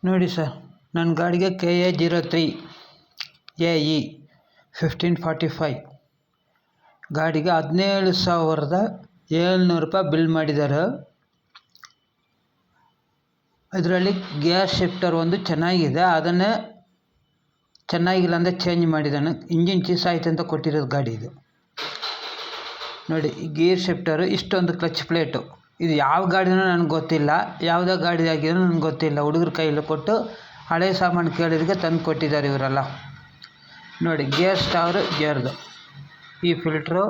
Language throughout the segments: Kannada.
ನೋಡಿ ಸರ್, ನನ್ನ ಗಾಡಿಗೆ KA03 AE 1545 ಗಾಡಿಗೆ 17,700 ರೂಪಾಯಿ ಬಿಲ್ ಮಾಡಿದ್ದಾರೆ. ಇದರಲ್ಲಿ ಗೇರ್ ಶಿಫ್ಟರ್ ಒಂದು ಚೆನ್ನಾಗಿದೆ, ಅದನ್ನೇ ಚೆನ್ನಾಗಿಲ್ಲ ಅಂದರೆ ಚೇಂಜ್ ಮಾಡಿದ್ದಾನೆ. ಇಂಜಿನ್ ಚೀಸ್ ಆಯ್ತು ಅಂತ ಕೊಟ್ಟಿರೋದು ಗಾಡಿ ಇದು. ನೋಡಿ, ಗೇರ್ ಶಿಫ್ಟರು, ಇಷ್ಟೊಂದು ಕ್ಲಚ್ ಪ್ಲೇಟು. ಇದು ಯಾವ ಗಾಡಿನೂ ನನಗೆ ಗೊತ್ತಿಲ್ಲ, ಯಾವುದೋ ಗಾಡಿ ಆಗಿರೋ ನನಗೆ ಗೊತ್ತಿಲ್ಲ. ಹುಡುಗರ ಕೈಯಲ್ಲಿ ಕೊಟ್ಟು ಹಳೆ ಸಾಮಾನು ಕೇಳಿದಕ್ಕೆ ತಂದು ಕೊಟ್ಟಿದ್ದಾರೆ ಇವರೆಲ್ಲ. ನೋಡಿ, ಗೇರ್ ಸ್ಟಾರು ಗೇರ್ದು ಈ ಫಿಲ್ಟ್ರು,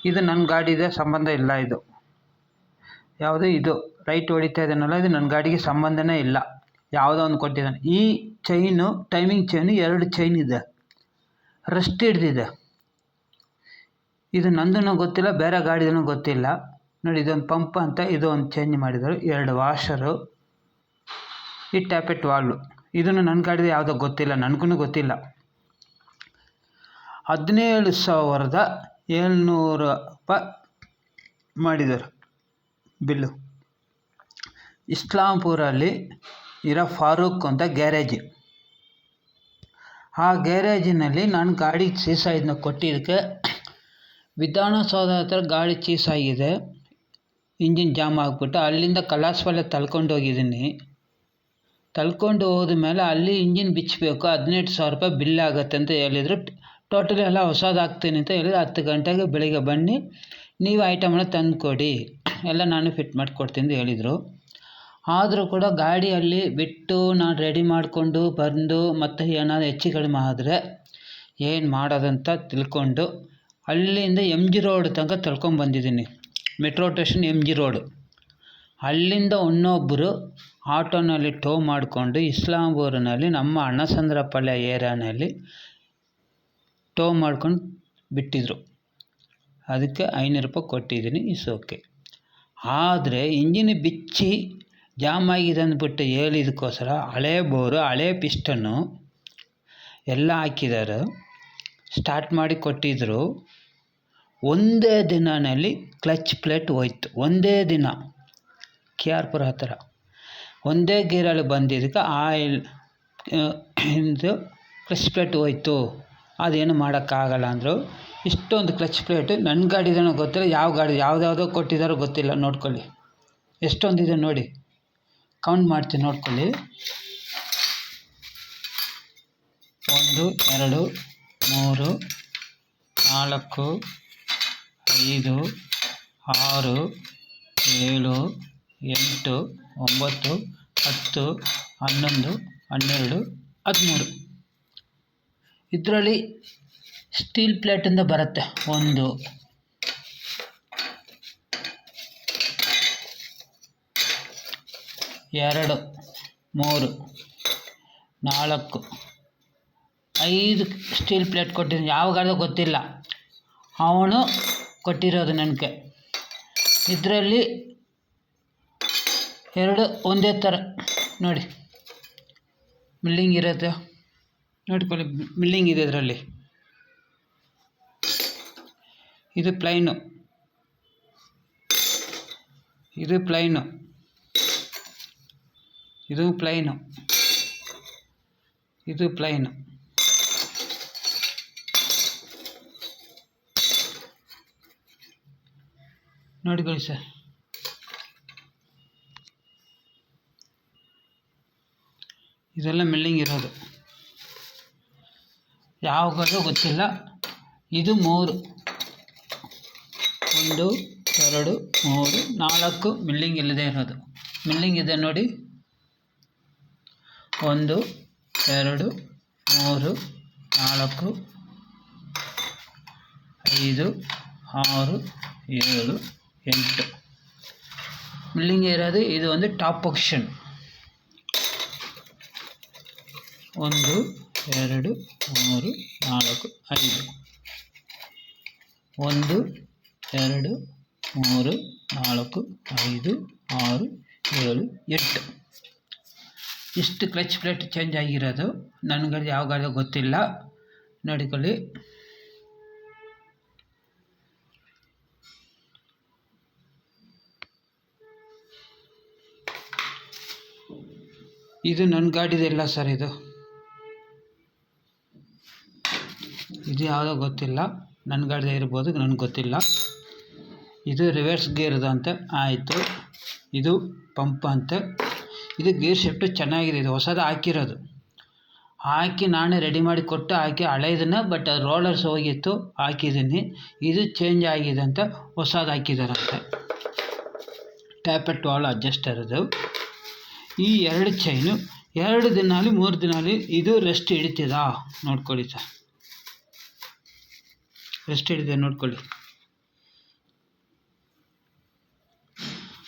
ಇದು ನನ್ನ ಗಾಡಿಗೆ ಸಂಬಂಧ ಇಲ್ಲ. ಇದು ಯಾವುದು, ಇದು ರೈಟ್ ಹೊಡಿತಾ ಇದ್ದಾನಲ್ಲ, ಇದು ನನ್ನ ಗಾಡಿಗೆ ಸಂಬಂಧನೇ ಇಲ್ಲ. ಯಾವುದೋ ಒಂದು ಕೊಟ್ಟಿದ್ದಾನೆ. ಈ ಚೈನು, ಟೈಮಿಂಗ್ ಚೈನು 2 ಚೈನ್ ಇದೆ, ರಸ್ಟ್ ಹಿಡ್ದಿದೆ. ಇದು ನಂದೂ ಗೊತ್ತಿಲ್ಲ, ಬೇರೆ ಗಾಡಿದೂ ಗೊತ್ತಿಲ್ಲ. ನೋಡಿ, ಇದೊಂದು ಪಂಪ್ ಅಂತ, ಇದು ಒಂದು ಚೇಂಜ್ ಮಾಡಿದರು. 2 ವಾಷರು, ಈ ಟ್ಯಾಪೆಟ್ ವಾಲ್ವು. ಇದನ್ನು ನನ್ನ ಗಾಡಿದು ಯಾವುದೋ ಗೊತ್ತಿಲ್ಲ, ನನಗೂ ಗೊತ್ತಿಲ್ಲ. 17,700 ರೂಪಾಯಿ ಮಾಡಿದರು ಬಿಲ್ಲು. ಇಸ್ಲಾಂಪುರಲ್ಲಿ ಇರೋ ಫಾರೂಕ್ ಅಂತ ಗ್ಯಾರೇಜ್. ಆ ಗ್ಯಾರೇಜಿನಲ್ಲಿ ನಾನು ಗಾಡಿ ಚೀಸಾಯಿದ್ನ ಕೊಟ್ಟಿದ್ದಕ್ಕೆ ವಿಧಾನಸೌಧ ಹತ್ರ ಗಾಡಿ ಚೀಸಾಗಿದೆ, ಇಂಜಿನ್ ಜಾಮ್ ಆಗಿಬಿಟ್ಟು ಅಲ್ಲಿಂದ ಕಲಾಸ್ಪಾಳ್ಯ ತಳ್ಕೊಂಡು ಹೋಗಿದ್ದೀನಿ. ತಳ್ಕೊಂಡು ಹೋದ್ಮೇಲೆ ಅಲ್ಲಿ ಇಂಜಿನ್ ಬಿಚ್ಚಬೇಕು, 18,000 ರೂಪಾಯಿ ಬಿಲ್ ಆಗುತ್ತೆ ಅಂತ ಹೇಳಿದರು. ಟೋಟಲಿ ಎಲ್ಲ ಹೊಸದಾಗ್ತೀನಿ ಅಂತ ಹೇಳಿದ್ರು. 10 ಗಂಟೆಗೆ ಬೆಳಿಗ್ಗೆ ಬನ್ನಿ, ನೀವು ಐಟಮ್ನ ತಂದು ಕೊಡಿ, ಎಲ್ಲ ನಾನು ಫಿಟ್ ಮಾಡಿಕೊಡ್ತೀನಿ ಅಂತ ಹೇಳಿದರು. ಆದರೂ ಕೂಡ ಗಾಡಿಯಲ್ಲಿ ಬಿಟ್ಟು ನಾನು ರೆಡಿ ಮಾಡಿಕೊಂಡು ಬಂದು ಮತ್ತೆ ಏನಾದರೂ ಹೆಚ್ಚು ಕಡಿಮೆ ಆದರೆ ಏನು ಮಾಡೋದಂತ ತಿಳ್ಕೊಂಡು ಅಲ್ಲಿಂದ MG ರೋಡ್ ತನಕ ತಳ್ಕೊಂಬಂದಿದ್ದೀನಿ. Metro station MG road. ಅಲ್ಲಿಂದ ಇನ್ನೊಬ್ಬರು ಆಟೋನಲ್ಲಿ ಟೋ ಮಾಡಿಕೊಂಡು ಇಸ್ಲಾಂಪುರಿನಲ್ಲಿ ನಮ್ಮ ಅಣ್ಣಸಂದ್ರಪಾಳ್ಯ ಏರಿಯಾನಲ್ಲಿ ಟೋ ಮಾಡ್ಕೊಂಡು ಬಿಟ್ಟಿದ್ರು. ಅದಕ್ಕೆ 500 ರೂಪಾಯಿ ಕೊಟ್ಟಿದ್ದೀನಿ, ಇಟ್ಸ್ ಓಕೆ. ಆದರೆ ಇಂಜಿನ್ ಬಿಚ್ಚಿ ಜಾಮ್ ಆಗಿದೆ ಅಂದ್ಬಿಟ್ಟು ಹೇಳಿದಕ್ಕೋಸ್ಕರ ಹಳೆ ಬೋರು, ಹಳೆ ಪಿಸ್ಟನ್ನು ಎಲ್ಲ ಹಾಕಿದ್ದಾರೆ, ಸ್ಟಾರ್ಟ್ ಮಾಡಿ ಕೊಟ್ಟಿದ್ದರು. ಒಂದೇ ದಿನದಲ್ಲಿ ಕ್ಲಚ್ ಪ್ಲೇಟ್ ಹೋಯ್ತು. ಒಂದೇ ದಿನ KR ಪುರ ಹತ್ರ ಒಂದೇ ಗೇರಲ್ಲಿ ಬಂದಿದ್ದಕ್ಕೆ ಆಯಿಲ್ ಇದು ಕ್ಲಚ್ ಪ್ಲೇಟ್ ಹೋಯ್ತು, ಅದೇನು ಮಾಡೋಕ್ಕಾಗಲ್ಲ ಅಂದರು. ಇಷ್ಟೊಂದು ಕ್ಲಚ್ ಪ್ಲೇಟು ನನ್ನ ಗಾಡಿದೇನೋ ಗೊತ್ತಿಲ್ಲ, ಯಾವ ಗಾಡಿ ಯಾವುದ್ಯಾವುದೋ ಕೊಟ್ಟಿದ್ದಾರೋ ಗೊತ್ತಿಲ್ಲ. ನೋಡ್ಕೊಳ್ಳಿ ಎಷ್ಟೊಂದಿದೆ ನೋಡಿ, ಕೌಂಟ್ ಮಾಡ್ತೀನಿ ನೋಡ್ಕೊಳ್ಳಿ. 1 2 3 4 5 6 7 8 9 10 11 12 13. ಇದರಲ್ಲಿ ಸ್ಟೀಲ್ ಪ್ಲೇಟಿಂದ ಬರುತ್ತೆ. 1 2 3 4 5 ಸ್ಟೀಲ್ ಪ್ಲೇಟ್ ಕೊಟ್ಟಿದ್ದೀನಿ. ಯಾವ ಗಾಡಿಯೋ ಗೊತ್ತಿಲ್ಲ, ಅವನು ಕೊಟ್ಟಿರೋದು ನನಗೆ. ಇದರಲ್ಲಿ 2 ಒಂದೇ ಥರ ನೋಡಿ, ಮಿಲ್ಲಿಂಗ್ ಇರುತ್ತೆ ನೋಡ್ಕೊಳ್ಳಿ, ಮಿಲ್ಲಿಂಗ್ ಇದೆ ಇದರಲ್ಲಿ. ಇದು ಪ್ಲೈನು, ಇದು ಪ್ಲೈನು, ಇದು ಪ್ಲೈನು, ಇದು ಪ್ಲೈನು. ನೋಡಿಕೊಳ್ಳಿ ಸರ್, ಇದೆಲ್ಲ ಮಿಲ್ಲಿಂಗ್ ಇರೋದು. ಯಾವ ಗಾಡಿಯೋ ಗೊತ್ತಿಲ್ಲ. ಇದು 3 1 2 3 4 ಮಿಲ್ಲಿಂಗ್ ಇಲ್ಲದೆ ಇರೋದು. ಮಿಲ್ಲಿಂಗ್ ಇದೆ ನೋಡಿ, 1 2 3 4 5 6 7 8 ಮಿಲ್ಲಿಂಗ್ ಇರೋದು. ಇದು ಒಂದು ಟಾಪ್ ಪೊಸಿಷನ್. 1 2 3 4 5 1 2 3 4 5 6 7 8 ಇಷ್ಟು ಕ್ಲಚ್ ಪ್ಲೇಟ್ ಚೇಂಜ್ ಆಗಿರೋದು. ನನಗೆ ಯಾವ ಗಾಡಿ ಗೊತ್ತಿಲ್ಲ, ನೋಡಿಕೊಳ್ಳಿ. ಇದು ನನ್ನ ಗಾಡಿದೆಲ್ಲ ಸರ್. ಇದು ಯಾವುದೋ ಗೊತ್ತಿಲ್ಲ, ನನ್ನ ಗಾಡಿದೆ ಇರ್ಬೋದು, ನನಗೆ ಗೊತ್ತಿಲ್ಲ. ಇದು ರಿವರ್ಸ್ ಗೇರ್ದು ಅಂತೆ. ಆಯಿತು, ಇದು ಪಂಪ್ ಅಂತೆ. ಇದು ಗೇರ್ ಶಿಫ್ಟು ಚೆನ್ನಾಗಿದೆ. ಇದು ಹೊಸದು ಹಾಕಿರೋದು. ಹಾಕಿ ನಾನೇ ರೆಡಿ ಮಾಡಿ ಕೊಟ್ಟು ಹಾಕಿ ಹಳೇದನ್ನ, ಬಟ್ ರೋಲರ್ಸ್ ಹೋಗಿತ್ತು, ಹಾಕಿದ್ದೀನಿ. ಇದು ಚೇಂಜ್ ಆಗಿದೆ ಅಂತ ಹೊಸದು ಹಾಕಿದಾರಂತೆ. ಟ್ಯಾಪೆಟ್ ವಾಲ್ ಅಡ್ಜಸ್ಟರ್ ಇದು. ಈ 2 ಚೈನು 2 ದಿನ ಆಗಲಿ 3 ದಿನ ಆಗಲಿ ಇದು ರೆಸ್ಟ್ ಹಿಡಿತದಾ ನೋಡ್ಕೊಳ್ಳಿ ಸರ್. ರೆಸ್ಟ್ ಹಿಡಿದೆ ನೋಡ್ಕೊಳ್ಳಿ.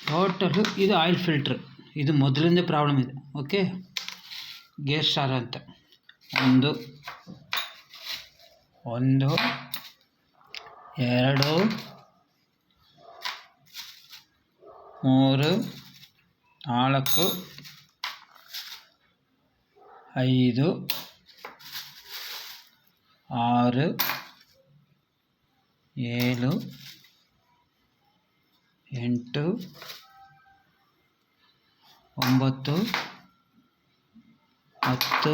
ಟೋಟಲು ಇದು ಆಯಿಲ್ ಫಿಲ್ಟ್ರ್. ಇದು ಮೊದಲಿಂದ ಪ್ರಾಬ್ಲಮ್ ಇದೆ. ಓಕೆ, ಗೇರ್ ಸ್ಟಾರ್ ಅಂತ 1 2 3 4 5 6 7 8 9 10 11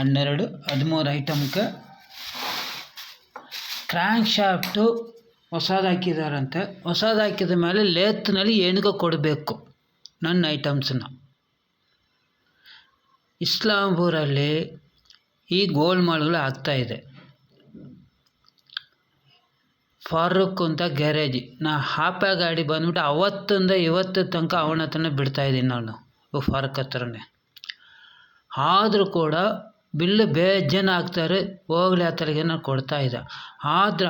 12 13 ಐಟಮ್ಗೆ ಕ್ರ್ಯಾಂಕ್ ಶಾಫ್ಟು ಹೊಸದು ಹಾಕಿದಾರಂತೆ. ಹೊಸದು ಹಾಕಿದ ಮೇಲೆ ಲೇತ್ನಲ್ಲಿ ಏನಕ್ಕೆ ಕೊಡಬೇಕು ನನ್ನ ಐಟಮ್ಸನ್ನ. ಇಸ್ಲಾಂಪುರಲ್ಲಿ ಈ ಗೋಲ್ಮಾಲ್ಗಳು ಆಗ್ತಾಯಿದೆ. ಫಾರೂಕ್ ಅಂತ ಗ್ಯಾರೇಜ್, ನಾ ಹಾಪೆ ಗಾಡಿ ಬಂದ್ಬಿಟ್ಟು ಅವತ್ತಿಂದ ಇವತ್ತು ತನಕ ಅವನ ಹತ್ರನೇ ಬಿಡ್ತಾಯಿದ್ದೀನಿ ನಾನು, ಫಾರೂಕ್ ಹತ್ರನೇ. ಆದರೂ ಕೂಡ ಬಿಲ್ಲು ಬೇಜಾನ್ ಆಗ್ತಾರೆ. ಹೋಗ್ಲಿ ಆ ಥರಗೆ ನಾನು ಕೊಡ್ತಾಯಿದ್ದೆ. ಆದರೆ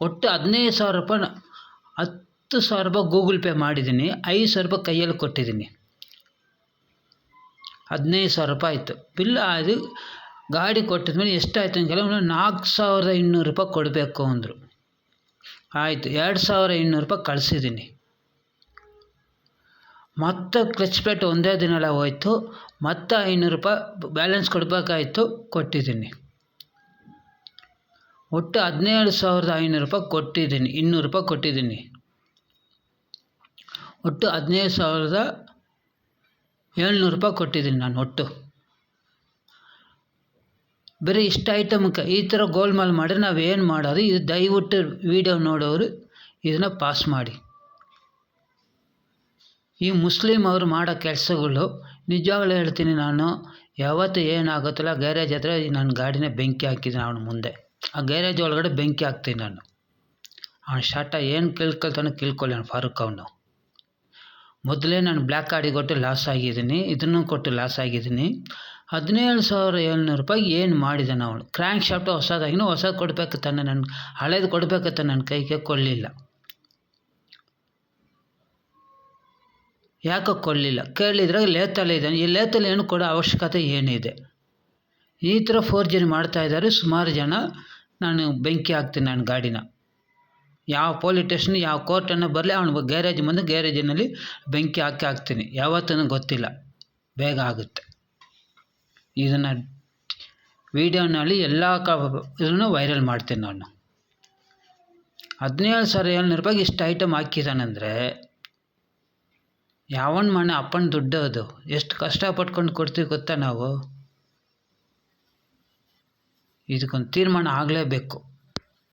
ಒಟ್ಟು 15,000 ರೂಪಾಯಿ, 10,000 ರೂಪಾಯಿ ಗೂಗಲ್ ಪೇ ಮಾಡಿದ್ದೀನಿ, 5,000 ರೂಪಾಯಿ ಕೈಯಲ್ಲಿ ಕೊಟ್ಟಿದ್ದೀನಿ. 15,000 ರೂಪಾಯಿ ಆಯಿತು ಬಿಲ್. ಅದು ಗಾಡಿ ಕೊಟ್ಟಿದ್ಮೇಲೆ ಎಷ್ಟಾಯಿತು ಅಂತ ಕೇಳಿ 4,200 ರೂಪಾಯಿ ಕೊಡಬೇಕು ಅಂದರು. ಆಯಿತು, 2,200 ರೂಪಾಯಿ ಕಳಿಸಿದ್ದೀನಿ. ಮತ್ತು ಕ್ಲಚ್ ಪ್ಲೇಟ್ ಒಂದೇ ದಿನಲ್ಲ ಹೋಯ್ತು. ಮತ್ತು 500 ರೂಪಾಯಿ ಬ್ಯಾಲೆನ್ಸ್ ಕೊಡಬೇಕಾಯ್ತು, ಕೊಟ್ಟಿದ್ದೀನಿ. ಒಟ್ಟು 17,500 ರೂಪಾಯಿ ಕೊಟ್ಟಿದ್ದೀನಿ. 200 ರೂಪಾಯಿ ಕೊಟ್ಟಿದ್ದೀನಿ. ಒಟ್ಟು 17,700 ರೂಪಾಯಿ ಕೊಟ್ಟಿದ್ದೀನಿ ನಾನು ಒಟ್ಟು. ಬರೀ ಇಷ್ಟು ಐಟಮ್ಗೆ ಈ ಥರ ಗೋಲ್ಮಾಲ್ ಮಾಡಿದ್ರೆ ನಾವೇನು ಮಾಡೋದು? ಇದು ದಯವಿಟ್ಟು ವಿಡಿಯೋ ನೋಡೋರು ಇದನ್ನು ಪಾಸ್ ಮಾಡಿ. ಈ ಮುಸ್ಲಿಮ್ ಅವರು ಮಾಡೋ ಕೆಲಸಗಳು ನಿಜವಾಗ್ಲೂ ಹೇಳ್ತೀನಿ ನಾನು. ಯಾವತ್ತು ಏನಾಗುತ್ತಲ್ಲ, ಗ್ಯಾರೇಜ್ ಹತ್ರ ನನ್ನ ಗಾಡಿನೇ ಬೆಂಕಿ ಹಾಕಿದ್ದೀನಿ ಅವನ ಮುಂದೆ. ಆ ಗ್ಯಾರೇಜ್ ಒಳಗಡೆ ಬೆಂಕಿ ಹಾಕ್ತೀನಿ ನಾನು. ಅವನ ಶಾಟ ಏನು ಕೇಳ್ಕೊಳ್ತಾನೆ ಕೇಳ್ಕೊಳ್ಳಿ. ಅವನು ಫಾರೂಕ್ ಅವನು ಮೊದಲೇ ನಾನು ಬ್ಲ್ಯಾಕ್ ಗಾಡಿ ಕೊಟ್ಟು ಲಾಸ್ ಆಗಿದ್ದೀನಿ, ಇದನ್ನು ಕೊಟ್ಟು ಲಾಸ್ ಆಗಿದ್ದೀನಿ. 17,700 ರೂಪಾಯಿಗೆ ಏನು ಮಾಡಿದ್ದಾನೆ ಅವನು? ಕ್ರ್ಯಾಂಕ್ ಶಾಫ್ಟು ಹೊಸದಾಗಿನೂ ಹೊಸದು ಕೊಡಬೇಕು ತಾನೆ, ನನ್ನ ಹಳೇದು ಕೊಡಬೇಕು ತಾನೆ, ನನ್ನ ಕೈಗೆ ಕೊಡಲಿಲ್ಲ. ಯಾಕೆ ಕೊಡಲಿಲ್ಲ ಕೇಳಿದರೆ ಲೇತಲ್ಲೇ ಇದ್ದಾನೆ. ಈ ಲೇತಲ್ಲಿ ಏನು ಕೊಡೋ ಅವಶ್ಯಕತೆ ಏನಿದೆ? ಈ ಥರ ಫೋರ್ಜರಿ ಮಾಡ್ತಾಯಿದ್ದಾರೆ ಸುಮಾರು ಜನ. ನಾನು ಬೆಂಕಿ ಹಾಕ್ತೀನಿ ನನ್ನ ಗಾಡಿನ. ಯಾವ ಪೊಲೀಸ್ ಸ್ಟೇಷನ್ ಯಾವ ಕೋರ್ಟನ್ನು ಬರಲಿ, ಅವನು ಗ್ಯಾರೇಜ್ ಮುಂದೆ ಗ್ಯಾರೇಜಿನಲ್ಲಿ ಬೆಂಕಿ ಹಾಕ್ತೀನಿ. ಯಾವತ್ತೂ ಗೊತ್ತಿಲ್ಲ, ಬೇಗ ಆಗುತ್ತೆ. ಇದನ್ನು ವೀಡಿಯೋನಲ್ಲಿ ಎಲ್ಲ ಇದನ್ನು ವೈರಲ್ ಮಾಡ್ತೀನಿ ನಾನು. 17,700 ರೂಪಾಯಿಗೆ ಇಷ್ಟು ಐಟಮ್ ಹಾಕಿದ್ದಾನಂದರೆ ಯಾವನ ಮನೆ ಅಪ್ಪನ ದುಡ್ಡು ಅದು. ಎಷ್ಟು ಕಷ್ಟಪಟ್ಕೊಂಡು ಕೊಡ್ತೀವಿ ಗೊತ್ತಾ ನಾವು? ಇದಕ್ಕೊಂದು ತೀರ್ಮಾನ ಆಗಲೇಬೇಕು.